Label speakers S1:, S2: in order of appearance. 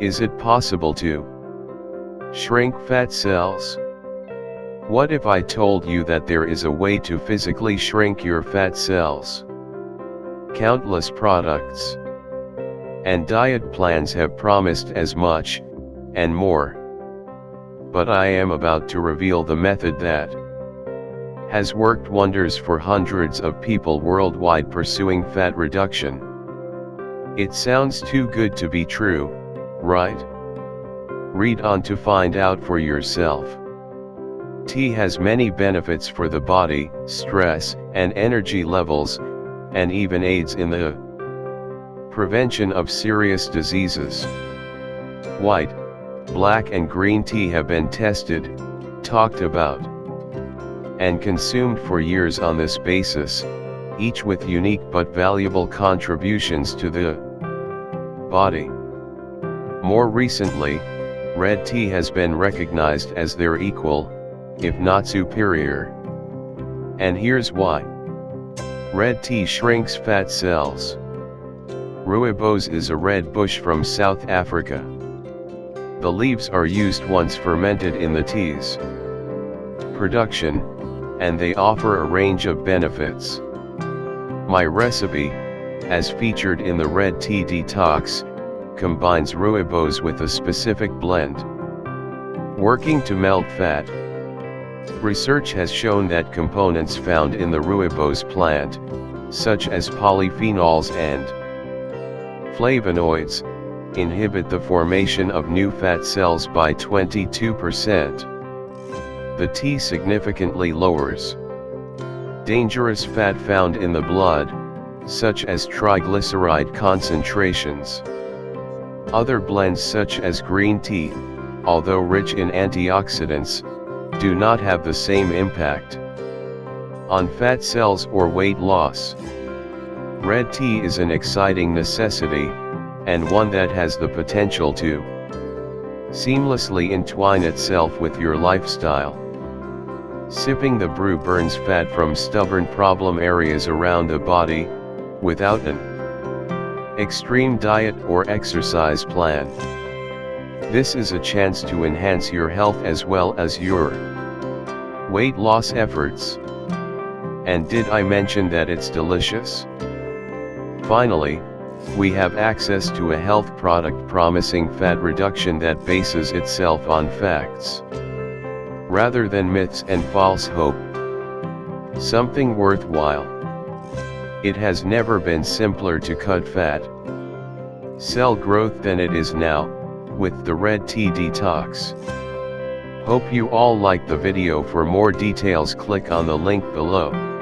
S1: Is it possible to shrink fat cells? What if I told you that there is a way to physically shrink your fat cells? Countless products and diet plans have promised as much, and more. But I am about to reveal the method that has worked wonders for hundreds of people worldwide pursuing fat reduction. It sounds too good to be true, right? Read on to find out for yourself. Tea has many benefits for the body, stress and energy levels, and even aids in the prevention of serious diseases. White, black and green tea have been tested, talked about, and consumed for years on this basis, each with unique but valuable contributions to the body. More recently, red tea has been recognized as their equal, if not superior. And here's why. Red tea shrinks fat cells. Rooibos is a red bush from South Africa. The leaves are used once fermented in the tea's production, and they offer a range of benefits. My recipe, as featured in the Red Tea Detox, combines rooibos with a specific blend, working to melt fat. Research has shown that components found in the rooibos plant, such as polyphenols and flavonoids, inhibit the formation of new fat cells by 22%. The tea significantly lowers dangerous fat found in the blood, such as triglyceride concentrations. Other blends such as green tea, although rich in antioxidants, do not have the same impact on fat cells or weight loss. Red tea is an exciting necessity, and one that has the potential to seamlessly entwine itself with your lifestyle. Sipping the brew burns fat from stubborn problem areas around the body, without an extreme diet or exercise plan. This is a chance to enhance your health as well as your weight loss efforts. And did I mention that it's delicious? Finally, we have access to a health product promising fat reduction that bases itself on facts, rather than myths and false hope. Something worthwhile. It has never been simpler to cut fat cell growth than it is now, with the Red Tea Detox. Hope you all liked the video. For more details, click on the link below.